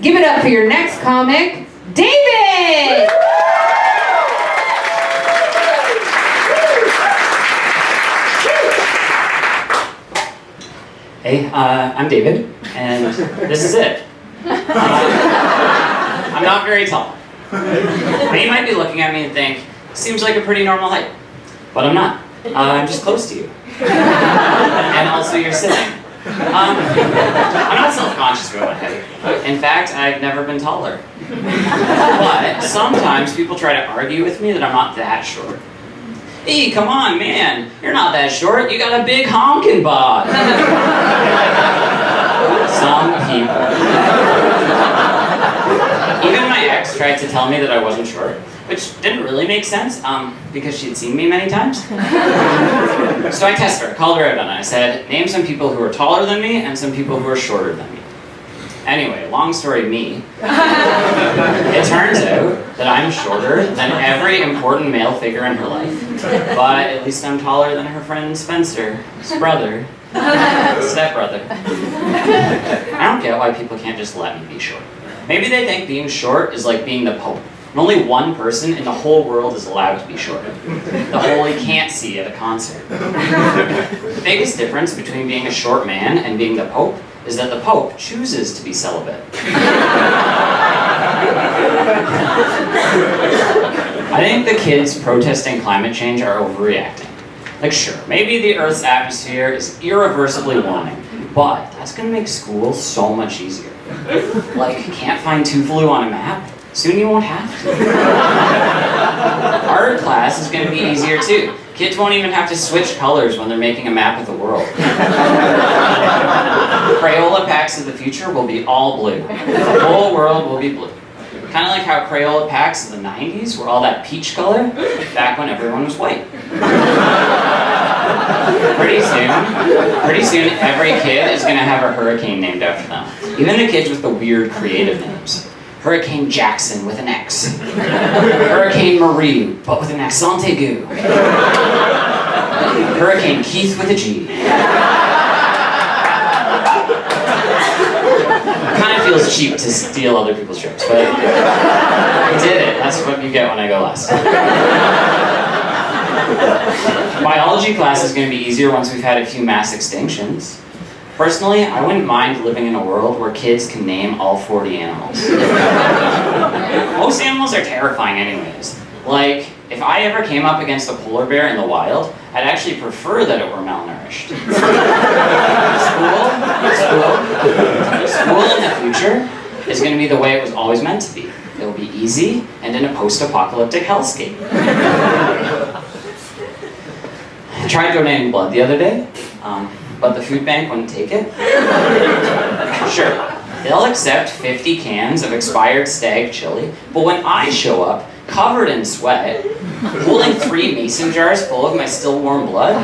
Give it up for your next comic, David! Hey, I'm David, and this is it. I'm not very tall. Now you might be looking at me and think, seems like a pretty normal height. But I'm not. I'm just close to you. And also you're sitting. I'm not self-conscious about my height. In fact, I've never been taller. But sometimes people try to argue with me that I'm not that short. Hey, come on, man. You're not that short. You got a big honkin' bod. Some people. Even my ex tried to tell me that I wasn't short, which didn't really make sense, because she'd seen me many times. So I tested her, called her out on it. I said, name some people who are taller than me and some people who are shorter than me. Anyway, long story me. It turns out that I'm shorter than every important male figure in her life. But at least I'm taller than her friend Spencer, his brother, stepbrother. I don't get why people can't just let me be short. Maybe they think being short is like being the Pope. And only one person in the whole world is allowed to be short. The holy can't see at a concert. The biggest difference between being a short man and being the Pope is that the Pope chooses to be celibate. I think the kids protesting climate change are overreacting. Like, sure, maybe the Earth's atmosphere is irreversibly warming, but that's gonna make school so much easier. Like, can't find Tuvalu on a map? Soon you won't have to. Art class is gonna be easier too. Kids won't even have to switch colors when they're making a map of the world. Crayola packs of the future will be all blue. The whole world will be blue. Kind of like how Crayola packs of the 90s were all that peach color, back when everyone was white. Pretty soon, every kid is gonna have a hurricane named after them. Even the kids with the weird creative names. Hurricane Jackson with an X. Hurricane Marie, but with an accent aigu. Hurricane Keith with a G. Kind of feels cheap to steal other people's jokes, but I did it. That's what you get when I go last. Biology class is going to be easier once we've had a few mass extinctions. Personally, I wouldn't mind living in a world where kids can name all 40 animals. Most animals are terrifying anyways. Like, if I ever came up against a polar bear in the wild, I'd actually prefer that it were malnourished. School in the future is going to be the way it was always meant to be. It will be easy and in a post-apocalyptic hellscape. I tried donating blood the other day, but the food bank wouldn't take it. Sure, they'll accept 50 cans of expired stag chili, but when I show up, covered in sweat, holding 3 mason jars full of my still warm blood,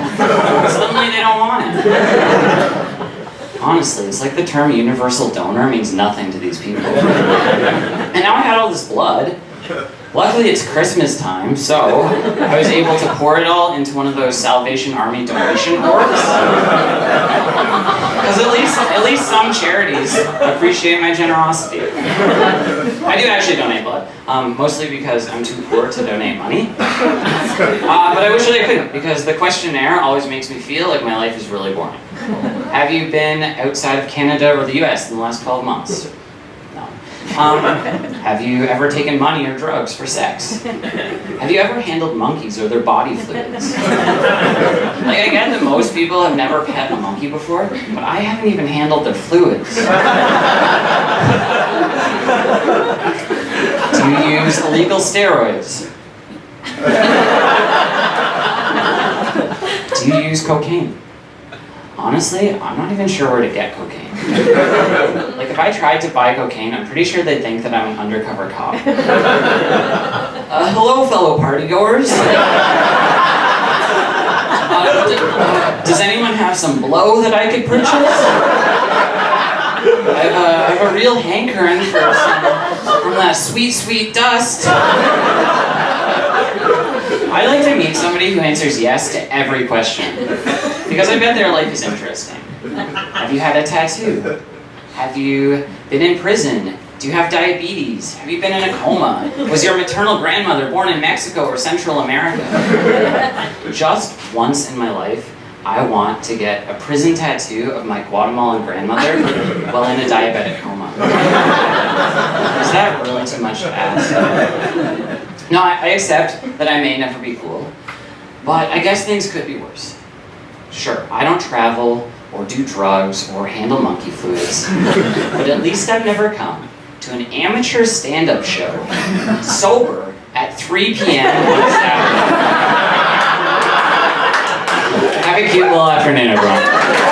suddenly they don't want it. Honestly, it's like the term universal donor means nothing to these people. And now I had all this blood. Luckily it's Christmas time, so I was able to pour it all into one of those Salvation Army donation boards. Because at least some charities appreciate my generosity. I do actually donate blood, mostly because I'm too poor to donate money. But I wish that I couldn't, because the questionnaire always makes me feel like my life is really boring. Have you been outside of Canada or the US in the last 12 months? No. Have you ever taken money or drugs for sex? Have you ever handled monkeys or their body fluids? Like, I get that most people have never pet a monkey before, but I haven't even handled their fluids. Do you use illegal steroids? Do you use cocaine? Honestly, I'm not even sure where to get cocaine. Like, if I tried to buy cocaine, I'm pretty sure they'd think that I'm an undercover cop. Hello, fellow partygoers. Does anyone have some blow that I could purchase? I have a real hankering for from that sweet, sweet dust. I like to meet somebody who answers yes to every question, because I bet their life is interesting. Have you had a tattoo? Have you been in prison Do you have diabetes? Have you been in a coma? Was your maternal grandmother born in Mexico or Central America? Just once in my life, I want to get a prison tattoo of my Guatemalan grandmother while in a diabetic coma. Is that really too much to ask? No, I accept that I may never be cool, but I guess things could be worse. Sure, I don't travel, or do drugs, or handle monkey fluids, but at least I've never come to an amateur stand-up show, sober, at 3 p.m. on Saturday. Have a cute little afternoon, everyone.